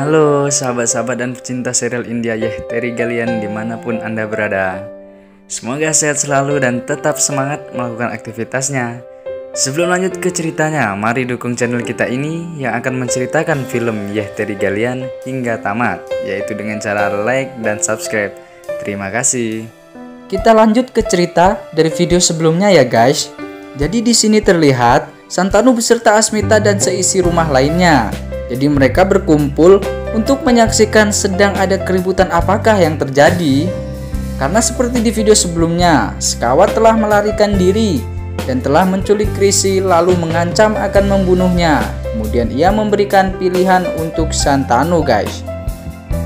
Halo sahabat-sahabat dan pecinta serial India Yehteri Galian dimanapun Anda berada. Semoga sehat selalu dan tetap semangat melakukan aktivitasnya. Sebelum lanjut ke ceritanya, mari dukung channel kita ini yang akan menceritakan film Yehteri Galian hingga tamat, yaitu dengan cara like dan subscribe. Terima kasih. Kita lanjut ke cerita dari video sebelumnya ya guys. Jadi di sini terlihat Santanu beserta Asmita dan seisi rumah lainnya. Jadi mereka berkumpul untuk menyaksikan sedang ada keributan apakah yang terjadi. Karena seperti di video sebelumnya, Sekawat telah melarikan diri dan telah menculik Krisi lalu mengancam akan membunuhnya. Kemudian ia memberikan pilihan untuk Santanu guys.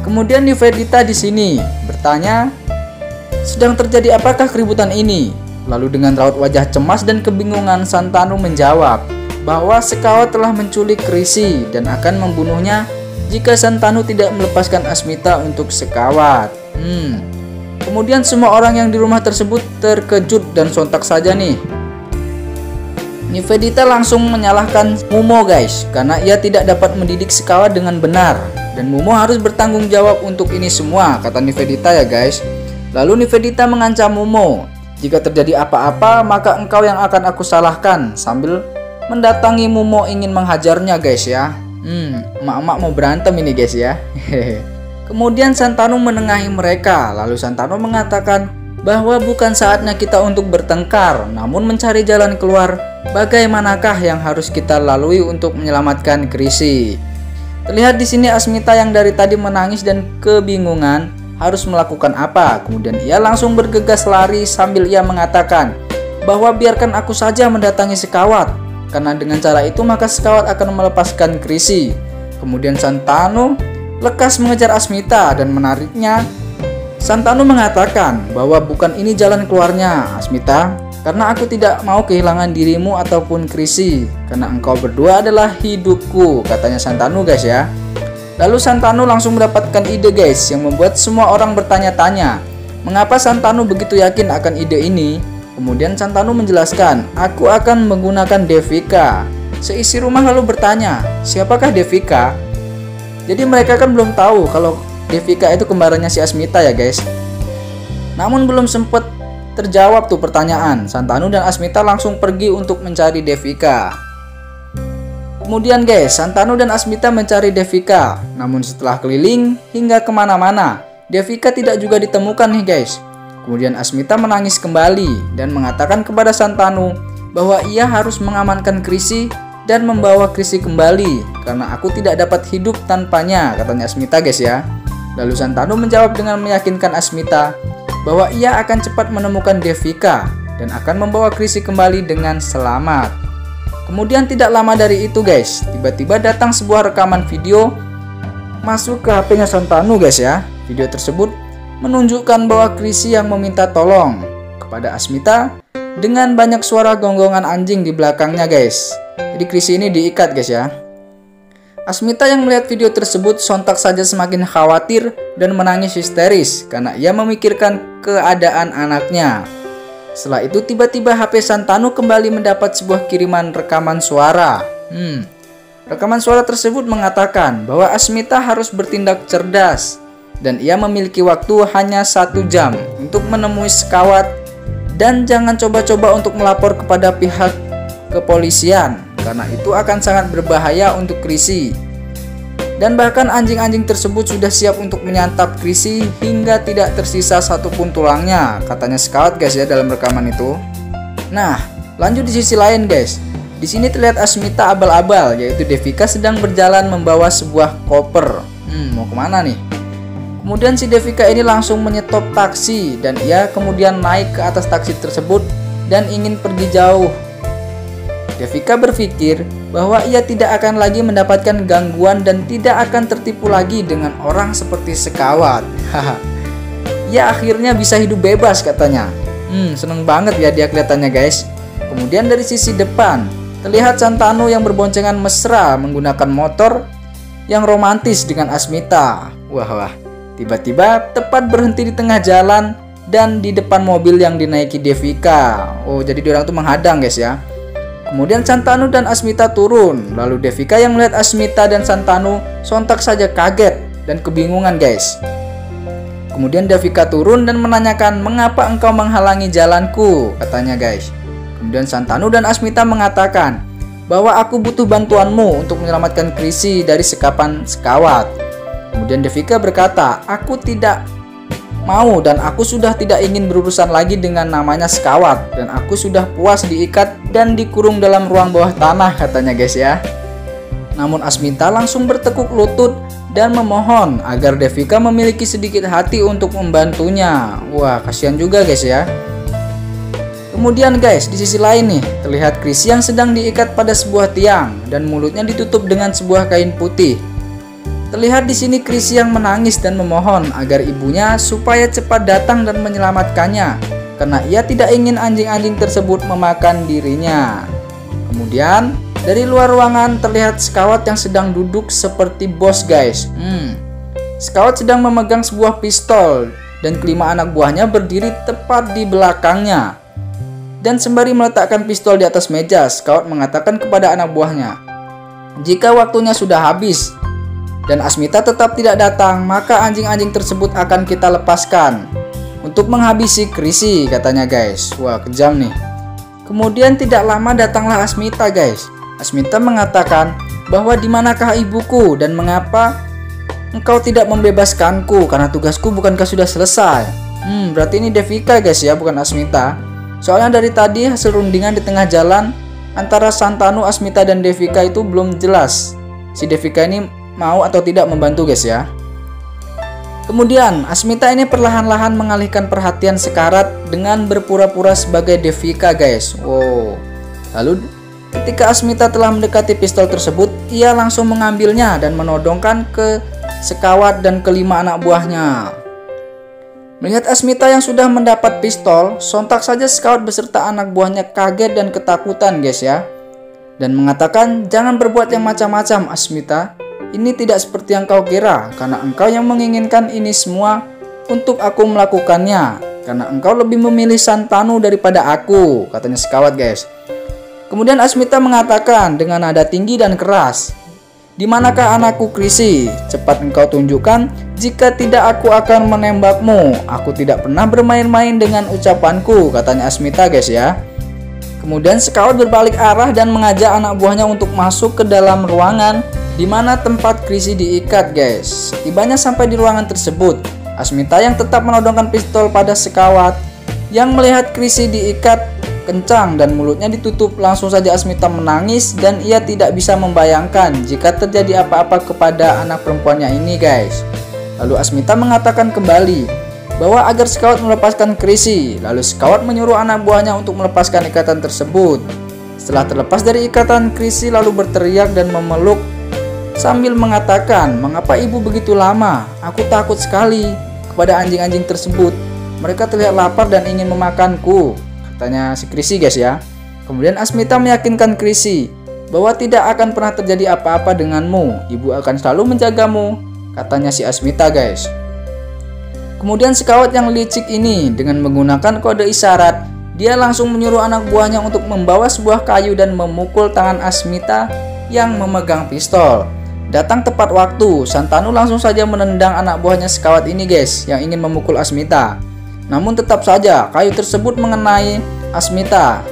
Kemudian Nivedita di sini bertanya, sedang terjadi apakah keributan ini? Lalu dengan raut wajah cemas dan kebingungan Santanu menjawab bahwa Sekawat telah menculik Krisi dan akan membunuhnya jika Santanu tidak melepaskan Asmita untuk Sekawat. Kemudian semua orang yang di rumah tersebut terkejut dan sontak saja nih. Nivedita langsung menyalahkan Mumo guys, karena ia tidak dapat mendidik Sekawat dengan benar dan Mumo harus bertanggung jawab untuk ini semua, kata Nivedita ya guys. Lalu Nivedita mengancam Mumo, jika terjadi apa-apa maka engkau yang akan aku salahkan, sambil mendatangi Mumo ingin menghajarnya guys ya. Emak-emak mau berantem ini guys ya. Kemudian Santanu menengahi mereka. Lalu Santanu mengatakan bahwa bukan saatnya kita untuk bertengkar, namun mencari jalan keluar. Bagaimanakah yang harus kita lalui untuk menyelamatkan Krisi? Terlihat di sini Asmita yang dari tadi menangis dan kebingungan harus melakukan apa. Kemudian ia langsung bergegas lari sambil ia mengatakan bahwa biarkan aku saja mendatangi Sekawat, karena dengan cara itu maka Sekawat akan melepaskan Krisi. Kemudian Santanu lekas mengejar Asmita dan menariknya. Santanu mengatakan bahwa bukan ini jalan keluarnya Asmita, karena aku tidak mau kehilangan dirimu ataupun Krisi, karena engkau berdua adalah hidupku, katanya Santanu guys ya. Lalu Santanu langsung mendapatkan ide guys yang membuat semua orang bertanya-tanya mengapa Santanu begitu yakin akan ide ini. Kemudian Santanu menjelaskan, aku akan menggunakan Devika. Seisi rumah lalu bertanya, siapakah Devika? Jadi mereka kan belum tahu kalau Devika itu kembarannya si Asmita ya guys. Namun belum sempat terjawab tuh pertanyaan, Santanu dan Asmita langsung pergi untuk mencari Devika. Kemudian guys, Santanu dan Asmita mencari Devika. Namun setelah keliling hingga kemana-mana, Devika tidak juga ditemukan nih guys. Kemudian Asmita menangis kembali dan mengatakan kepada Santanu bahwa ia harus mengamankan Krisi dan membawa Krisi kembali, karena aku tidak dapat hidup tanpanya, katanya Asmita guys ya. Lalu Santanu menjawab dengan meyakinkan Asmita bahwa ia akan cepat menemukan Devika dan akan membawa Krisi kembali dengan selamat. Kemudian tidak lama dari itu guys, tiba-tiba datang sebuah rekaman video masuk ke HP-nya Santanu guys ya. Video tersebut menunjukkan bahwa Krisi yang meminta tolong kepada Asmita dengan banyak suara gonggongan anjing di belakangnya guys. Jadi Krisi ini diikat guys ya. Asmita yang melihat video tersebut sontak saja semakin khawatir dan menangis histeris karena ia memikirkan keadaan anaknya. Setelah itu tiba-tiba HP Santanu kembali mendapat sebuah kiriman rekaman suara. Rekaman suara tersebut mengatakan bahwa Asmita harus bertindak cerdas dan ia memiliki waktu hanya 1 jam untuk menemui Sekawat dan jangan coba-coba untuk melapor kepada pihak kepolisian karena itu akan sangat berbahaya untuk Krisi. Dan bahkan anjing-anjing tersebut sudah siap untuk menyantap Krisi hingga tidak tersisa satupun tulangnya, katanya Sekawat guys ya dalam rekaman itu. Nah, lanjut di sisi lain guys. Di sini terlihat Asmita abal-abal, yaitu Devika sedang berjalan membawa sebuah koper. Mau kemana nih? Kemudian si Devika ini langsung menyetop taksi dan ia kemudian naik ke atas taksi tersebut dan ingin pergi jauh. Devika berpikir bahwa ia tidak akan lagi mendapatkan gangguan dan tidak akan tertipu lagi dengan orang seperti Sekawat. Ia akhirnya bisa hidup bebas katanya. Seneng banget ya dia kelihatannya guys. Kemudian dari sisi depan terlihat Santanu yang berboncengan mesra menggunakan motor yang romantis dengan Asmita. Wah. Tiba-tiba tepat berhenti di tengah jalan dan di depan mobil yang dinaiki Devika. Oh, jadi diorang tuh menghadang guys ya. Kemudian Shantanu dan Asmita turun. Lalu Devika yang melihat Asmita dan Shantanu sontak saja kaget dan kebingungan guys. Kemudian Devika turun dan menanyakan, "Mengapa engkau menghalangi jalanku?" katanya guys. Kemudian Shantanu dan Asmita mengatakan bahwa aku butuh bantuanmu untuk menyelamatkan Krisi dari sekapan sekawat. Kemudian Devika berkata, "Aku tidak mau dan aku sudah tidak ingin berurusan lagi dengan namanya sekawat, dan aku sudah puas diikat dan dikurung dalam ruang bawah tanah," katanya guys ya. Namun Asmita langsung bertekuk lutut dan memohon agar Devika memiliki sedikit hati untuk membantunya. Wah, kasihan juga guys ya. Kemudian guys, di sisi lain nih, terlihat Krisi yang sedang diikat pada sebuah tiang dan mulutnya ditutup dengan sebuah kain putih. Terlihat di sini Krisi yang menangis dan memohon agar ibunya supaya cepat datang dan menyelamatkannya, karena ia tidak ingin anjing-anjing tersebut memakan dirinya. Kemudian dari luar ruangan terlihat sekawat yang sedang duduk seperti bos guys. Sekawat sedang memegang sebuah pistol dan kelima anak buahnya berdiri tepat di belakangnya. Dan sembari meletakkan pistol di atas meja, Sekawat mengatakan kepada anak buahnya, "Jika waktunya sudah habis dan Asmita tetap tidak datang, maka anjing-anjing tersebut akan kita lepaskan untuk menghabisi Krisi," katanya guys. Wah, kejam nih. Kemudian tidak lama datanglah Asmita guys. Asmita mengatakan bahwa "Di manakah ibuku dan mengapa engkau tidak membebaskanku, karena tugasku bukankah sudah selesai?" Berarti ini Devika guys ya, bukan Asmita. Soalnya dari tadi hasil rundingan di tengah jalan antara Shantanu, Asmita, dan Devika itu belum jelas si Devika ini mau atau tidak membantu guys ya. Kemudian Asmita ini perlahan-lahan mengalihkan perhatian Sekarat dengan berpura-pura sebagai Devika guys. Wow. Lalu ketika Asmita telah mendekati pistol tersebut, ia langsung mengambilnya dan menodongkan ke Sekawat dan kelima anak buahnya. Melihat Asmita yang sudah mendapat pistol, sontak saja Sekawat beserta anak buahnya kaget dan ketakutan guys ya. Dan mengatakan, "Jangan berbuat yang macam-macam Asmita. Ini tidak seperti yang kau kira, karena engkau yang menginginkan ini semua untuk aku melakukannya. Karena engkau lebih memilih Shantanu daripada aku," katanya Sekawat guys. Kemudian Asmita mengatakan dengan nada tinggi dan keras, "Di manakah anakku Krisi? Cepat engkau tunjukkan, jika tidak aku akan menembakmu. Aku tidak pernah bermain-main dengan ucapanku," katanya Asmita guys ya. Kemudian Sekawat berbalik arah dan mengajak anak buahnya untuk masuk ke dalam ruangan di mana tempat Krisi diikat guys. Tibanya sampai di ruangan tersebut, Asmita yang tetap menodongkan pistol pada Sekawat yang melihat Krisi diikat kencang dan mulutnya ditutup, langsung saja Asmita menangis dan ia tidak bisa membayangkan jika terjadi apa-apa kepada anak perempuannya ini guys. Lalu Asmita mengatakan kembali bahwa agar Sekawat melepaskan Krisi. Lalu Sekawat menyuruh anak buahnya untuk melepaskan ikatan tersebut. Setelah terlepas dari ikatan, Krisi lalu berteriak dan memeluk sambil mengatakan, "Mengapa ibu begitu lama? Aku takut sekali kepada anjing-anjing tersebut. Mereka terlihat lapar dan ingin memakanku," katanya si Krisi guys ya. Kemudian Asmita meyakinkan Krisi bahwa tidak akan pernah terjadi apa-apa denganmu. Ibu akan selalu menjagamu, katanya si Asmita guys. Kemudian Sekawat yang licik ini dengan menggunakan kode isyarat, dia langsung menyuruh anak buahnya untuk membawa sebuah kayu dan memukul tangan Asmita yang memegang pistol. Datang tepat waktu, Shantanu langsung saja menendang anak buahnya Sekawat ini guys, yang ingin memukul Asmita. Namun tetap saja kayu tersebut mengenai Asmita.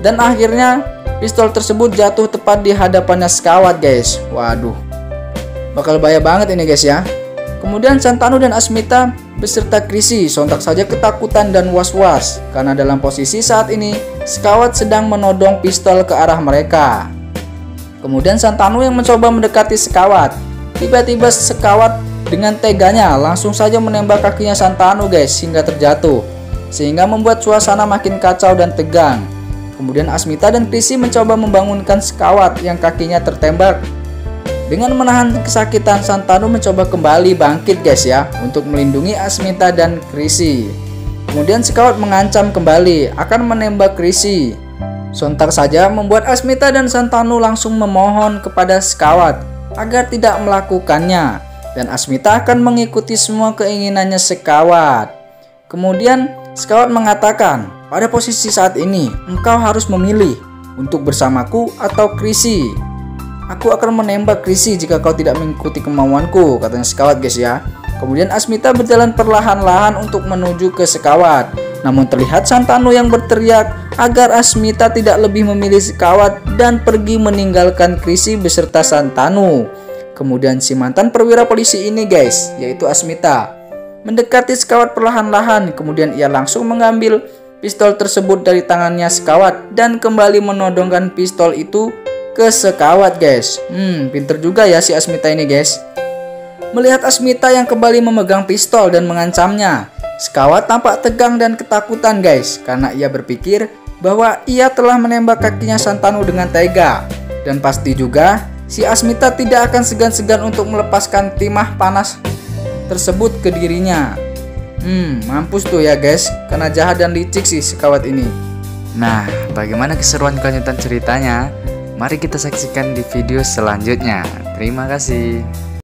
Dan akhirnya pistol tersebut jatuh tepat di hadapannya Sekawat guys. Waduh, bakal bahaya banget ini guys ya. Kemudian Shantanu dan Asmita beserta Krisi sontak saja ketakutan dan was-was, karena dalam posisi saat ini Sekawat sedang menodong pistol ke arah mereka. Kemudian Shantanu yang mencoba mendekati Sekawat. Tiba-tiba Sekawat dengan teganya langsung saja menembak kakinya Shantanu guys hingga terjatuh, sehingga membuat suasana makin kacau dan tegang. Kemudian Asmita dan Krisi mencoba membangunkan Sekawat yang kakinya tertembak. Dengan menahan kesakitan, Shantanu mencoba kembali bangkit guys ya, untuk melindungi Asmita dan Krisi. Kemudian Sekawat mengancam kembali akan menembak Krisi. Sontak saja membuat Asmita dan Shantanu langsung memohon kepada Sekawat agar tidak melakukannya, dan Asmita akan mengikuti semua keinginannya Sekawat. Kemudian Sekawat mengatakan, "Pada posisi saat ini engkau harus memilih untuk bersamaku atau Krisi? Aku akan menembak Krisi jika kau tidak mengikuti kemauanku, katanya Sekawat guys ya. Kemudian Asmita berjalan perlahan-lahan untuk menuju ke Sekawat. Namun terlihat Santanu yang berteriak agar Asmita tidak lebih memilih Sekawat dan pergi meninggalkan Krisi beserta Santanu. Kemudian si mantan perwira polisi ini guys, yaitu Asmita, mendekati Sekawat perlahan-lahan. Kemudian ia langsung mengambil pistol tersebut dari tangannya Sekawat dan kembali menodongkan pistol itu ke Sekawat guys. Pinter juga ya si Asmita ini guys. Melihat Asmita yang kembali memegang pistol dan mengancamnya, Sekawat tampak tegang dan ketakutan guys, karena ia berpikir bahwa ia telah menembak kakinya Santanu dengan tega. Dan pasti juga si Asmita tidak akan segan-segan untuk melepaskan timah panas tersebut ke dirinya. Mampus tuh ya guys, karena jahat dan licik sih Sekawat ini. Nah, bagaimana keseruan kelanjutan ceritanya? Mari kita saksikan di video selanjutnya. Terima kasih.